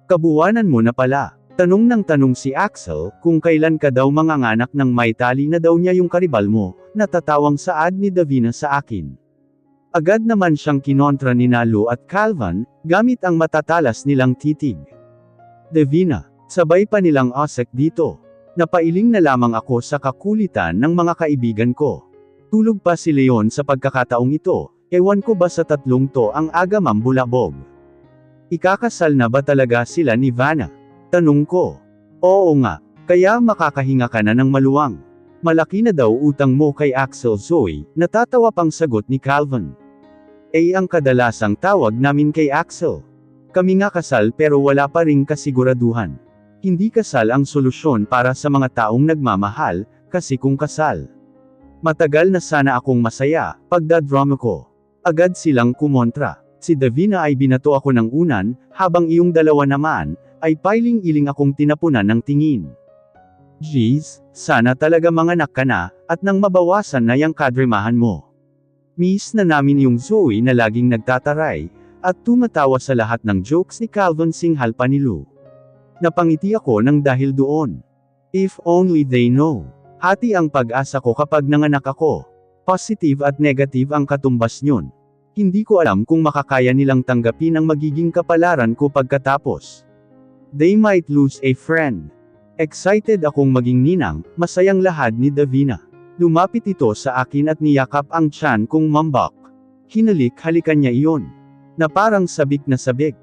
Kabuwanan mo na pala. Tanong ng tanong si Axel, kung kailan ka daw manganganak ng may tali na daw niya yung karibal mo, natatawang saad ni Davina sa akin. Agad naman siyang kinontra ni Nalu at Calvan, gamit ang matatalas nilang titig. Davina, sabay pa nilang asek dito. Napailing na lamang ako sa kakulitan ng mga kaibigan ko. Tulog pa si Leon sa pagkakataong ito, ewan ko ba sa tatlong to ang aga mambulabog. Ikakasal na ba talaga sila ni Vanna? Tanong ko. Oo nga, kaya makakahinga ka na ng maluwang. Malaki na daw utang mo kay Axel Zoe, natatawa pang sagot ni Calvan. Ang kadalasang tawag namin kay Axel. Kami nga kasal pero wala pa ring kasiguraduhan. Hindi kasal ang solusyon para sa mga taong nagmamahal, kasi kung kasal. Matagal na sana akong masaya, pagdadrama ko. Agad silang kumontra. Si Davina ay binato ako ng unan, habang iyong dalawa naman, ay piling-iling akong tinapunan ng tingin. Jeez, sana talaga manganak ka na, at nang mabawasan na yung kadremahan mo. Miss na namin yung Zoe na laging nagtataray, at tumatawa sa lahat ng jokes ni Calvan Singhal Panilu. Napangiti ako ng dahil doon. If only they know. Hati ang pag-asa ko kapag nanganak ako. Positive at negative ang katumbas nyon. Hindi ko alam kung makakaya nilang tanggapin ang magiging kapalaran ko pagkatapos. They might lose a friend. Excited akong maging ninang, masayang lahad ni Davina. Lumapit ito sa akin at niyakap ang tiyan kong mambak. Hinalik-halikan niya iyon. Na parang sabik na sabik.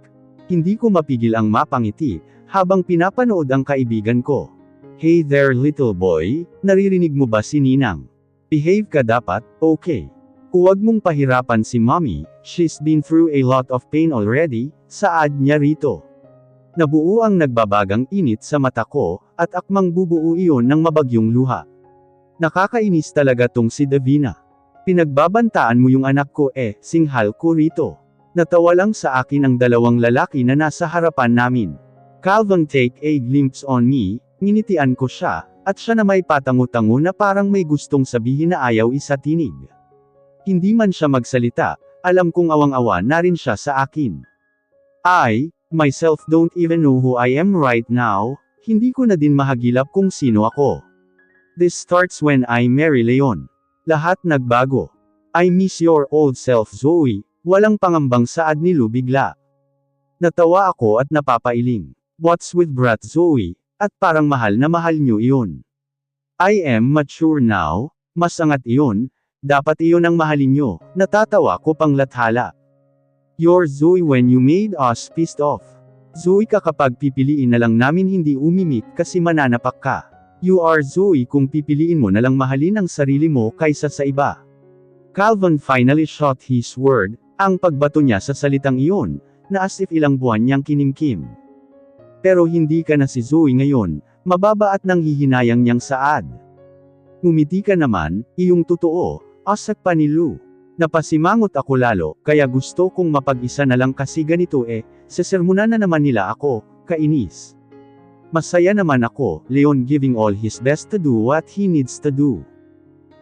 Hindi ko mapigil ang mapangiti, habang pinapanood ang kaibigan ko. Hey there little boy, naririnig mo ba si Ninang? Behave ka dapat, okay? Huwag mong pahirapan si mommy, she's been through a lot of pain already, saad niya rito. Nabuo ang nagbabagang init sa mata ko, at akmang bubuo iyon ng mabagyong luha. Nakakainis talaga tong si Davina. Pinagbabantaan mo yung anak ko singhal ko rito. Natawa lang sa akin ang dalawang lalaki na nasa harapan namin. Calvan take a glimpse on me, nginitian ko siya, at siya na may patango-tango na parang may gustong sabihin na ayaw isatinig. Hindi man siya magsalita, alam kong awang-awa na rin siya sa akin. Myself don't even know who I am right now, hindi ko na din mahagilap kung sino ako. This starts when I marry Leon. Lahat nagbago. I miss your old self Zoe, walang pangambang saad ni Lu bigla. Natawa ako at napapailing. What's with brat Zoe, at parang mahal na mahal niyo iyon. I am mature now, mas angat iyon, dapat iyon ang mahalin niyo, natatawa ko pang lathala. You're Zoe when you made us pissed off. Zoe ka kapag pipiliin na lang namin hindi umimik kasi mananapak ka. You are Zoe kung pipiliin mo na lang mahalin ang sarili mo kaysa sa iba. Calvan finally shot his word, ang pagbato niya sa salitang iyon, na as if ilang buwan niyang kinimkim. Pero hindi ka na si Zoe ngayon, mababa at nanghihinayang niyang saad. Ngumiti ka naman, iyong totoo, asak pa ni Lu. Napasimangot ako lalo, kaya gusto kong mapag-isa na lang kasi ganito sesermunan na naman nila ako, kainis. Masaya naman ako, Leon giving all his best to do what he needs to do.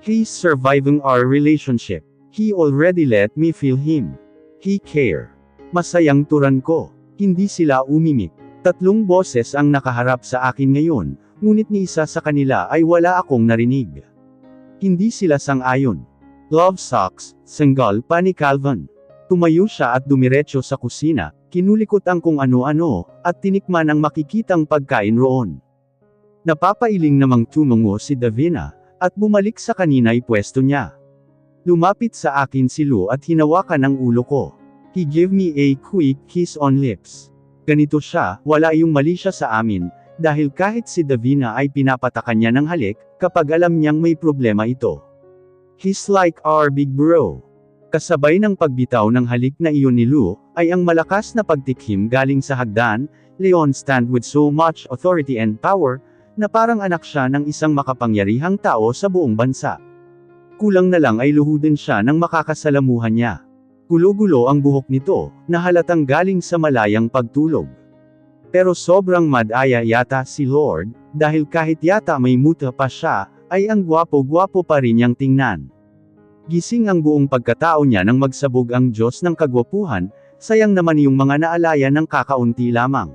He's surviving our relationship. He already let me feel him. He care. Masayang turan ko. Hindi sila umimik. 3 boses ang nakaharap sa akin ngayon, ngunit ni isa sa kanila ay wala akong narinig. Hindi sila sang-ayon. Love sucks, sanggal pa ni Calvan. Tumayo siya at dumiretso sa kusina, kinulikot ang kung ano-ano, at tinikman ang makikitang pagkain roon. Napapailing namang tumungo si Davina, at bumalik sa kanina'y pwesto niya. Lumapit sa akin si Lu at hinawakan ang ulo ko. He gave me a quick kiss on lips. Ganito siya, wala yung mali siya sa amin, dahil kahit si Davina ay pinapatakan niya ng halik, kapag alam niyang may problema ito. He's like our big bro. Kasabay ng pagbitaw ng halik na iyon ni Lu, ay ang malakas na pagtikhim galing sa hagdan. Leon stand with so much authority and power, na parang anak siya ng isang makapangyarihang tao sa buong bansa. Kulang na lang ay luhudin siya ng makakasalamuhan niya. Gulo-gulo ang buhok nito, na halatang galing sa malayang pagtulog. Pero sobrang madaya yata si Lord, dahil kahit yata may muta pa siya, ay ang gwapo-gwapo pa rin niyang tingnan. Gising ang buong pagkatao niya nang magsabog ang Diyos ng kagwapuhan, sayang naman yung mga naalaya ng kakaunti lamang.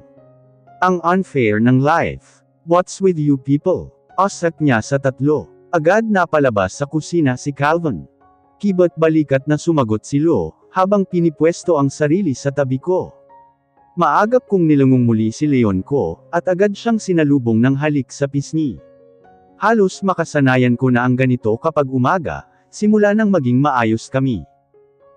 Ang unfair ng life. What's with you people? Asak niya sa tatlo. Agad napalabas sa kusina si Calvin. Kiba't balikat na sumagot si Lo, habang pinipwesto ang sarili sa tabi ko. Maagap kong nilangung muli si Leon ko, at agad siyang sinalubong ng halik sa pisngi. Halos makasanayan ko na ang ganito kapag umaga, simula nang maging maayos kami.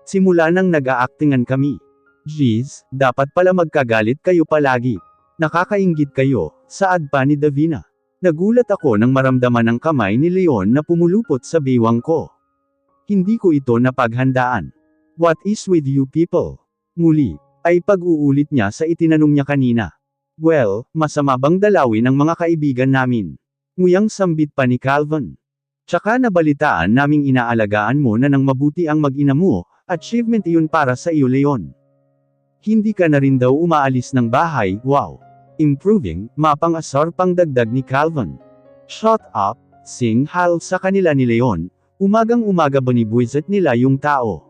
Simula nang nag-aaktingan kami. Jeez, dapat pala magkagalit kayo palagi. Nakakainggit kayo, saad pa ni Davina. Nagulat ako nang maramdaman ang kamay ni Leon na pumulupot sa bewang ko. Hindi ko ito napaghandaan. What is with you people? Muli, ay pag-uulit niya sa itinanong niya kanina. Well, masama bang dalawin ang mga kaibigan namin? Nguyang sambit pa ni Calvin. Tsaka nabalitaan naming inaalagaan mo na ng mabuti ang mag-ina mo, achievement iyon para sa iyo Leon. Hindi ka na rin daw umaalis ng bahay, wow. Improving, mapang-asar pang dagdag ni Calvin. Shut up, singhal sa kanila ni Leon, umagang-umaga binibuisit nila yung tao.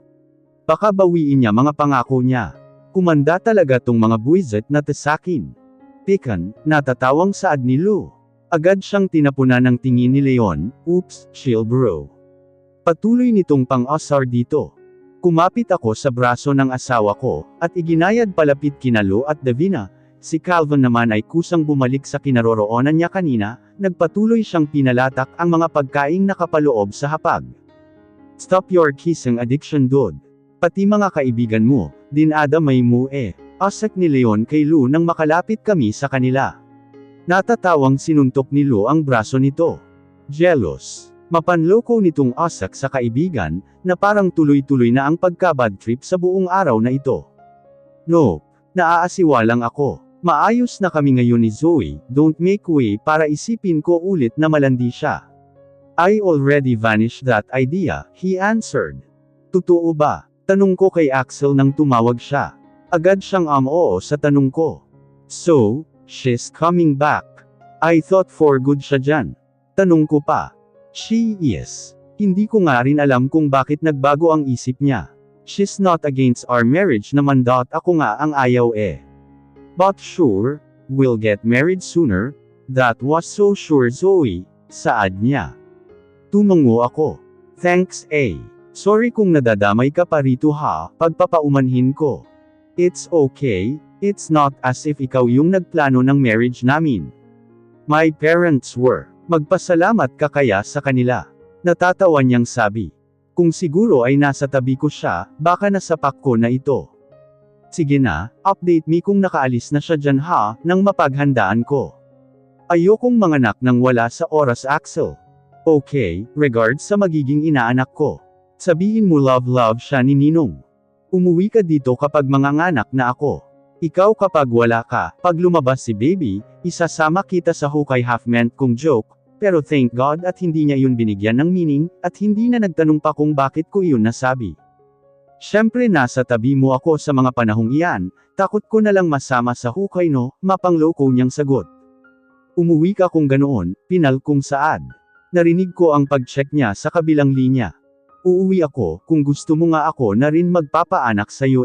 Baka bawiin niya mga pangako niya. Kumanda talaga tong mga buisit na sakin. Pikan, natatawang saad ni Lou. Agad siyang tinapunan ng tingin ni Leon, oops, chill bro. Patuloy nitong pang-asar dito. Kumapit ako sa braso ng asawa ko, at iginayad palapit kina Lou at Davina. Si Calvin naman ay kusang bumalik sa kinaroroonan niya kanina, nagpatuloy siyang pinalatak ang mga pagkaing nakapaloob sa hapag. Stop your kissing addiction dude. Pati mga kaibigan mo, dinada may mo asak ni Leon kay Lou nang makalapit kami sa kanila. Natatawang sinuntok ni Lou ang braso nito. Jealous. Mapanloko nitong asak sa kaibigan, na parang tuloy-tuloy na ang pagka-bad trip sa buong araw na ito. No, naaasiwa lang ako. Maayos na kami ngayon ni Zoe, don't make way para isipin ko ulit na malandi siya. I already vanished that idea, he answered. Totoo ba? Tanong ko kay Axel nang tumawag siya. Agad siyang oo sa tanong ko. So, she's coming back. I thought for good siya dyan. Tanong ko pa. She is. Hindi ko nga rin alam kung bakit nagbago ang isip niya. She's not against our marriage naman ako nga ang ayaw But sure, we'll get married sooner. That was so sure Zoe, saad niya. Tumango ako. Thanks Sorry kung nadadamay ka pa rito ha, pagpapaumanhin ko. It's okay, it's not as if ikaw yung nagplano ng marriage namin. My parents were. Magpasalamat ka kaya sa kanila. Natatawa niyang sabi. Kung siguro ay nasa tabi ko siya, baka nasapak ko na ito. Sige na, update me kung nakaalis na siya dyan ha, nang mapaghandaan ko. Ayokong manganak nang wala sa oras Axel. Okay, regards sa magiging inaanak ko. Sabihin mo love siya ni Ninong. Umuwi ka dito kapag manganganak na ako. Ikaw kapag wala ka, pag lumabas si baby, isasama kita sa hukay half-meant kong joke, pero thank God at hindi niya yun binigyan ng meaning, at hindi na nagtanong pa kung bakit ko yun nasabi. Siyempre nasa tabi mo ako sa mga panahong iyan, takot ko na lang masama sa hukay no, mapangloko niyang sagot. Umuwi ka kung ganoon, pinal kong saad. Narinig ko ang pag-check niya sa kabilang linya. Uuwi ako, kung gusto mo nga ako na rin magpapaanak sa'yo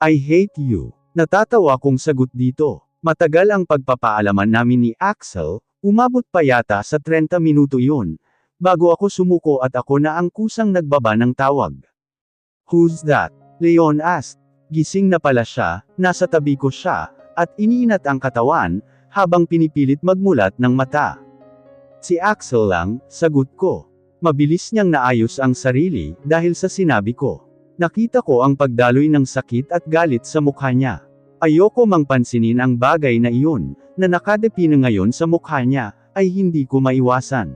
I hate you. Natatawa kong sagot dito. Matagal ang pagpapaalaman namin ni Axel, umabot pa yata sa 30 minuto yun, bago ako sumuko at ako na ang kusang nagbaba ng tawag. Who's that? Leon asked. Gising na pala siya, nasa tabi ko siya, at iniinat ang katawan, habang pinipilit magmulat ng mata. Si Axel lang, sagot ko. Mabilis niyang naayos ang sarili, dahil sa sinabi ko. Nakita ko ang pagdaloy ng sakit at galit sa mukha niya. Ayoko mang pansinin ang bagay na iyon, na nakadepina ngayon sa mukha niya, ay hindi ko maiwasan.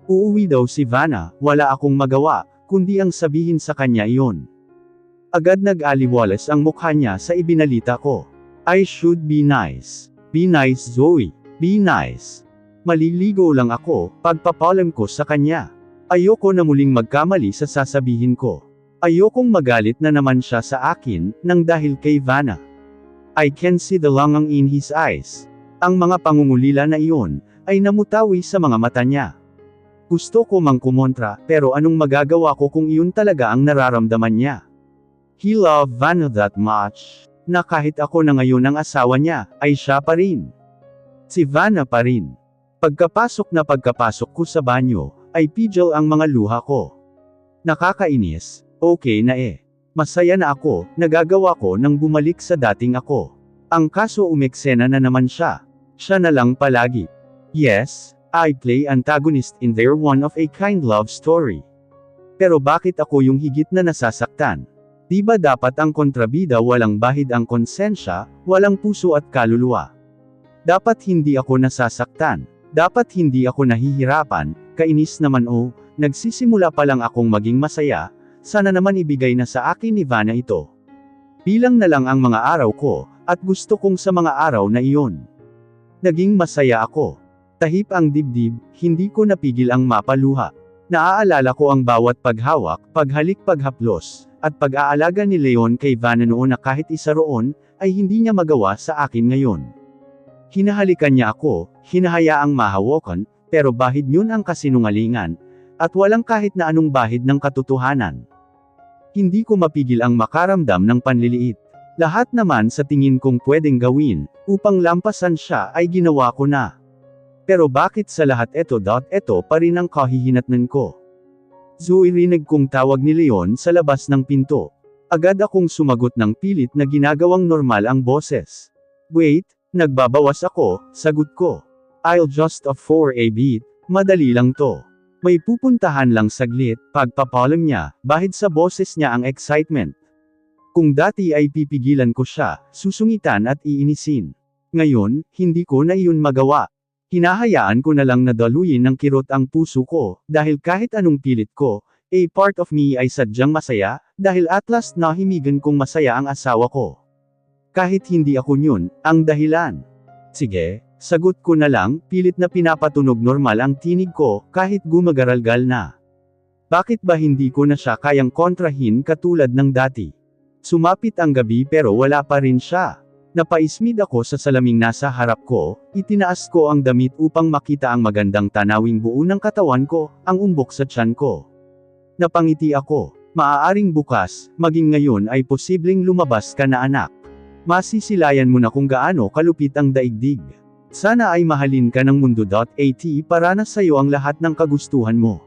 Uuwi daw si Vanna, wala akong magawa, kundi ang sabihin sa kanya iyon. Agad nag-aliwalas ang mukha niya sa ibinalita ko. I should be nice. Be nice Zoe. Be nice. Maliligo lang ako, pagpapalam ko sa kanya. Ayoko na muling magkamali sa sasabihin ko. Ayokong magalit na naman siya sa akin, nang dahil kay Vanna. I can see the langang in his eyes. Ang mga pangungulila na iyon, ay namutawi sa mga mata niya. Gusto ko mang kumontra, pero anong magagawa ko kung iyon talaga ang nararamdaman niya? He loved Vanna that much. na kahit ako na ngayon ang asawa niya, ay siya pa rin. Si Vanna pa rin. Pagkapasok ko sa banyo, ay pigil ang mga luha ko. Nakakainis, okay na eh. Masaya na ako, nagagawa ko nang bumalik sa dating ako. Ang kaso umeksena na naman siya. Siya na lang palagi. Yes, I play antagonist in their one-of-a-kind love story. Pero bakit ako yung higit na nasasaktan? Di ba dapat ang kontrabida walang bahid ang konsensya, walang puso at kaluluwa? Dapat hindi ako nasasaktan. Dapat hindi ako nahihirapan, kainis naman nagsisimula pa lang akong maging masaya, sana naman ibigay na sa akin ni Vanna ito. Bilang na lang ang mga araw ko, at gusto kong sa mga araw na iyon. Naging masaya ako. Tahip ang dibdib, hindi ko napigil ang mapaluha. Naaalala ko ang bawat paghawak, paghalik paghaplos, at pag-aalaga ni Leon kay Vanna noon na kahit isa roon, ay hindi niya magawa sa akin ngayon. Hinahalikan niya ako, hinahayaang mahawakan, pero bahid yun ang kasinungalingan, at walang kahit na anong bahid ng katotohanan. Hindi ko mapigil ang makaramdam ng panliliit. Lahat naman sa tingin kong pwedeng gawin, upang lampasan siya ay ginawa ko na. Pero bakit sa lahat ito pa rin ang kahihinatnan ko? Zoe, rinig kong tawag ni Leon sa labas ng pinto. Agad akong sumagot ng pilit na ginagawang normal ang boses. Wait, nagbabawas ako, sagot ko. I'll just off for a bit, madali lang to. May pupuntahan lang saglit, pagpapalam niya, bahid sa boses niya ang excitement. Kung dati ay pipigilan ko siya, susungitan at iinisin. Ngayon, hindi ko na iyon magawa. Hinahayaan ko na lang na daluyin ng kirot ang puso ko, dahil kahit anong pilit ko, a part of me ay sadyang masaya, dahil at last nahimigan kong masaya ang asawa ko. Kahit hindi ako yun, ang dahilan. Sige, sagot ko na lang, pilit na pinapatunog normal ang tinig ko, kahit gumagaralgal na. Bakit ba hindi ko na siya kayang kontrahin katulad ng dati? Sumapit ang gabi pero wala pa rin siya. Napaismid ako sa salaming nasa harap ko, itinaas ko ang damit upang makita ang magandang tanawing buo ng katawan ko, ang umbok sa tiyan ko. Napangiti ako, maaaring bukas, maging ngayon ay posibleng lumabas ka na anak. Masisilayan mo na kung gaano kalupit ang daigdig. Sana ay mahalin ka ng mundo.at para na sa'yo ang lahat ng kagustuhan mo.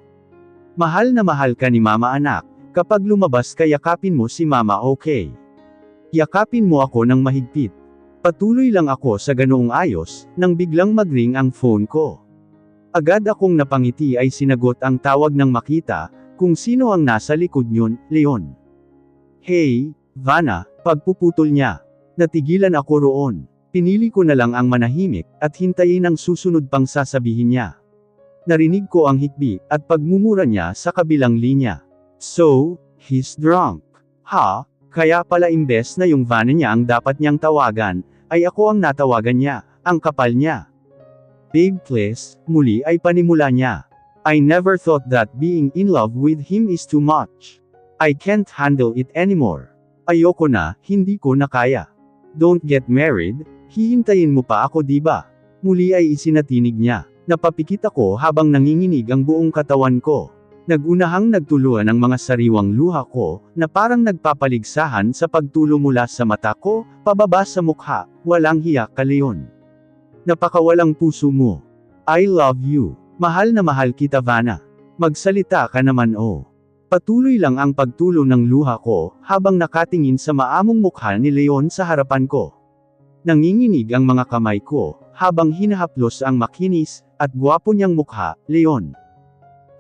Mahal na mahal ka ni mama anak, kapag lumabas ka yakapin mo si mama okay. Yakapin mo ako ng mahigpit. Patuloy lang ako sa ganoong ayos, nang biglang mag-ring ang phone ko. Agad akong napangiti ay sinagot ang tawag ng makita, kung sino ang nasa likod niyon, Leon. Hey, Vanna, pagpuputol niya. Natigilan ako roon. Pinili ko na lang ang manahimik, at hintayin ang susunod pang sasabihin niya. Narinig ko ang hikbi, at pagmumura niya sa kabilang linya. So, he's drunk. Ha? Kaya pala imbes na yung Vanna niya ang dapat niyang tawagan, ay ako ang natawagan niya, ang kapal niya. Babe please, muli ay panimula niya. I never thought that being in love with him is too much. I can't handle it anymore. Ayoko na, hindi ko na kaya. Don't get married, hihintayin mo pa ako diba? Muli ay isinatinig niya. Napapikit ako habang nanginginig ang buong katawan ko. Nagunahang nagtuluan ang mga sariwang luha ko, na parang nagpapaligsahan sa pagtulo mula sa mata ko, pababa sa mukha, walang hiya ka Leon. Napakawalang puso mo. I love you. Mahal na mahal kita Vanna. Magsalita ka naman Patuloy lang ang pagtulo ng luha ko, habang nakatingin sa maamong mukha ni Leon sa harapan ko. Nanginginig ang mga kamay ko, habang hinahaplos ang makinis, at gwapo niyang mukha, Leon.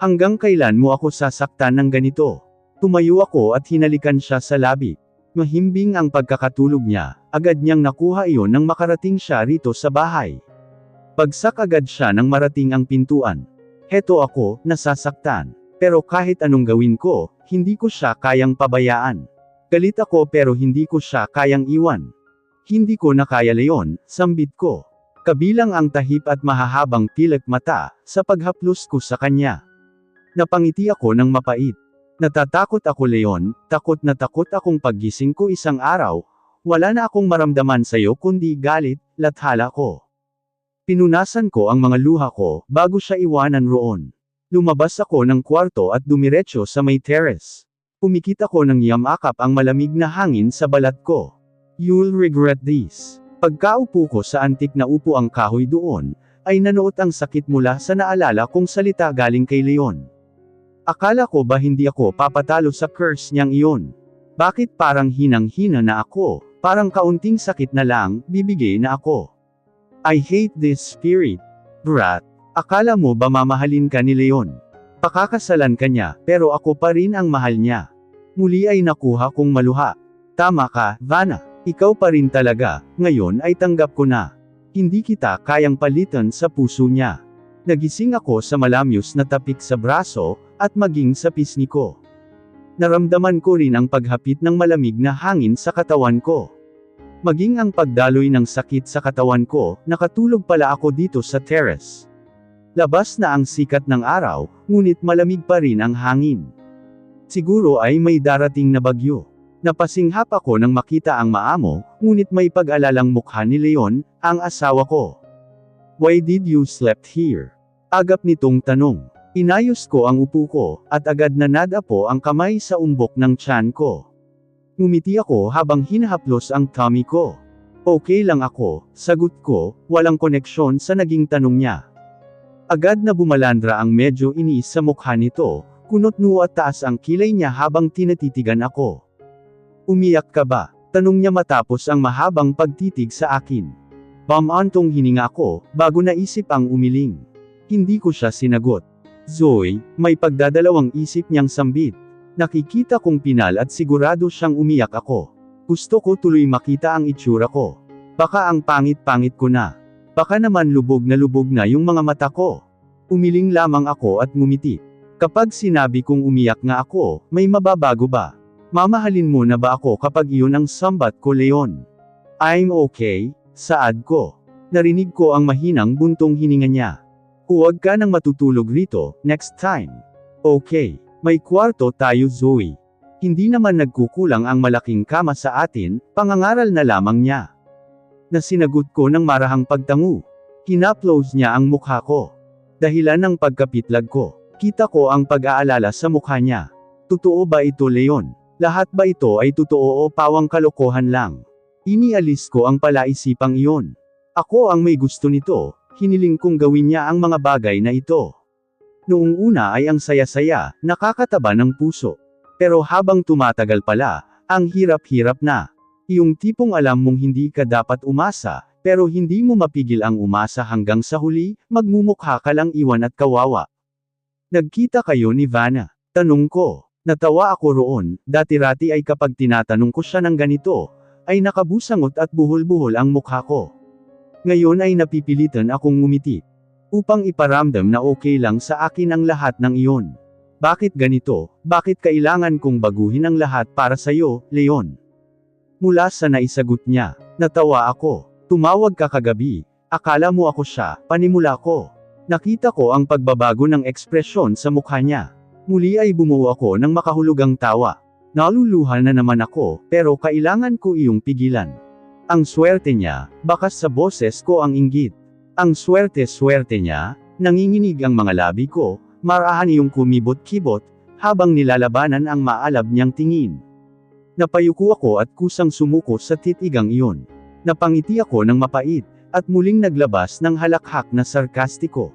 Hanggang kailan mo ako sasaktan ng ganito? Tumayo ako at hinalikan siya sa labi. Mahimbing ang pagkakatulog niya, agad niyang nakuha iyon nang makarating siya rito sa bahay. Bagsak agad siya nang marating ang pintuan. Heto ako, nasasaktan. Pero kahit anong gawin ko, hindi ko siya kayang pabayaan. Galit ako pero hindi ko siya kayang iwan. Hindi ko na kaya Leon, sambit ko. Kabilang ang tahip at mahahabang pilak mata, sa paghaplos ko sa kanya. Napangiti ako ng mapait. Natatakot ako Leon, takot na takot akong paggising ko isang araw, wala na akong maramdaman sa'yo kundi galit, lathala ko. Pinunasan ko ang mga luha ko, bago siya iwanan roon. Lumabas ako ng kwarto at dumiretso sa may terrace. Pumikit ako ng yamakap ang malamig na hangin sa balat ko. You'll regret this. Pagkaupo ko sa antik na upuang kahoy doon, ay nanuot ang sakit mula sa naalala kong salita galing kay Leon. Akala ko ba hindi ako papatalo sa curse niyang iyon? Bakit parang hinang-hina na ako, parang kaunting sakit na lang, bibigay na ako. I hate this spirit. Brat, akala mo ba mamahalin ka ni Leon? Pakakasalan ka niya, pero ako pa rin ang mahal niya. Muli ay nakuha kong maluha. Tama ka, Vanna. Ikaw pa rin talaga, ngayon ay tanggap ko na. Hindi kita kayang palitan sa puso niya. Nagising ako sa malamyos na tapik sa braso, at maging sa pisngi ko. Naramdaman ko rin ang paghapit ng malamig na hangin sa katawan ko. Maging ang pagdaloy ng sakit sa katawan ko, nakatulog pala ako dito sa terrace. Labas na ang sikat ng araw, ngunit malamig pa rin ang hangin. Siguro ay may darating na bagyo. Napasinghap ako nang makita ang maamo, ngunit may pag-alalang mukha ni Leon, ang asawa ko. Why did you slept here? Agap nitong tanong. Inayos ko ang upo ko, at agad na nadapo ang kamay sa umbok ng tiyan ko. Ngumiti ako habang hinahaplos ang tummy ko. Okay lang ako, sagot ko, walang koneksyon sa naging tanong niya. Agad na bumalandra ang medyo inis sa mukha nito, kunot-noo at taas ang kilay niya habang tinatitigan ako. Umiyak ka ba? Tanong niya matapos ang mahabang pagtitig sa akin. Bamantong hininga ko, bago naisip ang umiling. Hindi ko siya sinagot. Zoe, may pagdadalawang isip niyang sambit. Nakikita kong pinal at sigurado siyang umiyak ako. Gusto ko tuloy makita ang itsura ko. Baka ang pangit-pangit ko na. Baka naman lubog na yung mga mata ko. Umiling lamang ako at ngumiti. Kapag sinabi kong umiyak nga ako, may mababago ba? Mamahalin mo na ba ako kapag iyon ang sambat ko, Leon? I'm okay, saad ko. Narinig ko ang mahinang buntong hininga niya. Huwag ka nang matutulog rito, next time. Okay, may kwarto tayo, Zoe. Hindi naman nagkukulang ang malaking kama sa atin, pangangaral na lamang niya. Nasinagot ko ng marahang pagtango. Hinaplos niya ang mukha ko. Dahilan ng pagkapitlag ko, kita ko ang pag-aalala sa mukha niya. Totoo ba ito, Leon? Lahat ba ito ay totoo o pawang kalokohan lang? Inialis ko ang palaisipang iyon. Ako ang may gusto nito, hiniling kong gawin niya ang mga bagay na ito. Noong una ay ang saya-saya, nakakataba ng puso. Pero habang tumatagal pala, ang hirap-hirap na. Yung tipong alam mong hindi ka dapat umasa, pero hindi mo mapigil ang umasa hanggang sa huli, magmumukha ka lang iwan at kawawa. Nagkita kayo ni Vanna? Tanong ko. Natawa ako roon, dati-rati ay kapag tinatanong ko siya ng ganito, ay nakabusangot at buhol-buhol ang mukha ko. Ngayon ay napipilitan akong ngumiti. Upang iparamdam na okay lang sa akin ang lahat ng iyon. Bakit ganito? Bakit kailangan kong baguhin ang lahat para sa'yo, Leon? Mula sa naisagot niya, natawa ako. Tumawag ka kagabi, akala mo ako siya, panimula ko. Nakita ko ang pagbabago ng ekspresyon sa mukha niya. Muli ay bumuo ako ng makahulugang tawa. Naluluha na naman ako, pero kailangan ko iyong pigilan. Ang swerte niya, bakas sa boses ko ang inggit. Ang swerte-swerte niya, nanginginig ang mga labi ko, marahan iyong kumibot-kibot, habang nilalabanan ang maalab niyang tingin. Napayuko ako at kusang sumuko sa titigang iyon. Napangiti ako ng mapait, at muling naglabas ng halakhak na sarkastiko.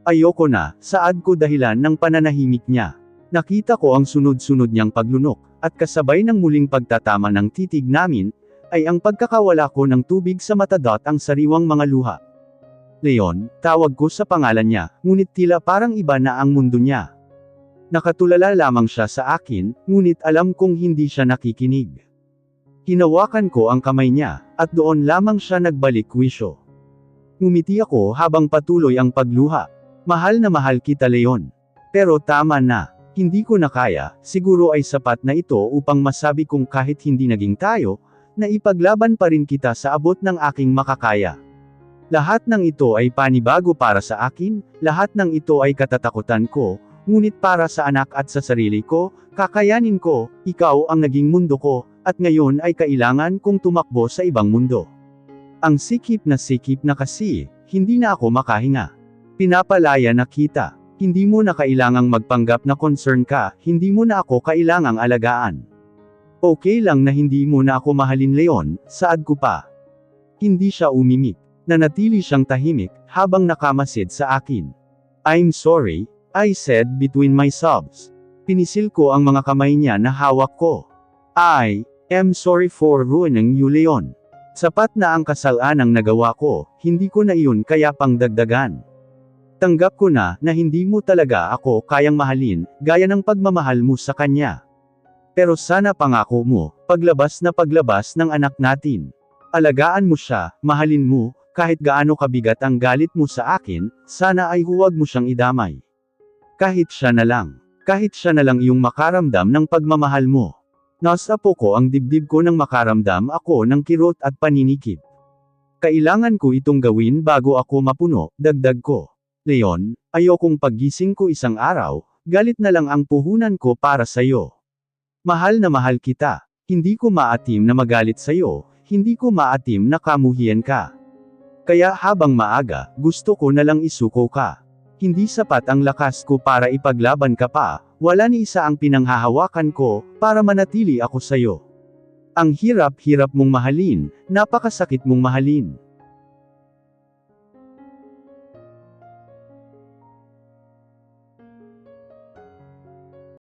Ayoko na, saad ko dahilan ng pananahimik niya. Nakita ko ang sunod-sunod niyang paglunok, at kasabay ng muling pagtatama ng titig namin, ay ang pagkakawala ko ng tubig sa mata ang sariwang mga luha. Leon, tawag ko sa pangalan niya, ngunit tila parang iba na ang mundo niya. Nakatulala lamang siya sa akin, ngunit alam kong hindi siya nakikinig. Hinawakan ko ang kamay niya, at doon lamang siya nagbalik wisyo. Ngumiti ako habang patuloy ang pagluha. Mahal na mahal kita, Leon. Pero tama na. Hindi ko na kaya, siguro ay sapat na ito upang masabi kong kahit hindi naging tayo, na ipaglaban pa rin kita sa abot ng aking makakaya. Lahat ng ito ay panibago para sa akin, lahat ng ito ay katatakutan ko, ngunit para sa anak at sa sarili ko, kakayanin ko, ikaw ang naging mundo ko, at ngayon ay kailangan kong tumakbo sa ibang mundo. Ang sikip na kasi, hindi na ako makahinga. Pinapalaya na kita. Hindi mo na kailangang magpanggap na concern ka, hindi mo na ako kailangang alagaan. Okay lang na hindi mo na ako mahalin Leon, saad ko pa. Hindi siya umimik. Nanatili siyang tahimik, habang nakamasid sa akin. I'm sorry, I said between my sobs. Pinisil ko ang mga kamay niya na hawak ko. I am sorry for ruining you Leon. Sapat na ang kasalanang nagawa ko, hindi ko na iyon kaya pang dagdagan. Tanggap ko na hindi mo talaga ako kayang mahalin, gaya ng pagmamahal mo sa kanya. Pero sana pangako mo, paglabas ng anak natin. Alagaan mo siya, mahalin mo, kahit gaano kabigat ang galit mo sa akin, sana ay huwag mo siyang idamay. Kahit siya na lang iyong makaramdam ng pagmamahal mo. Nasa po ko ang dibdib ko nang makaramdam ako ng kirot at paninikip. Kailangan ko itong gawin bago ako mapuno, dagdag ko. Leon, ayokong paggising ko isang araw, galit na lang ang puhunan ko para sa'yo. Mahal na mahal kita. Hindi ko maatim na magalit sa'yo, hindi ko maatim na kamuhian ka. Kaya habang maaga, gusto ko na lang isuko ka. Hindi sapat ang lakas ko para ipaglaban ka pa, wala ni isa ang pinanghahawakan ko, para manatili ako sa'yo. Ang hirap-hirap mong mahalin, napakasakit mong mahalin.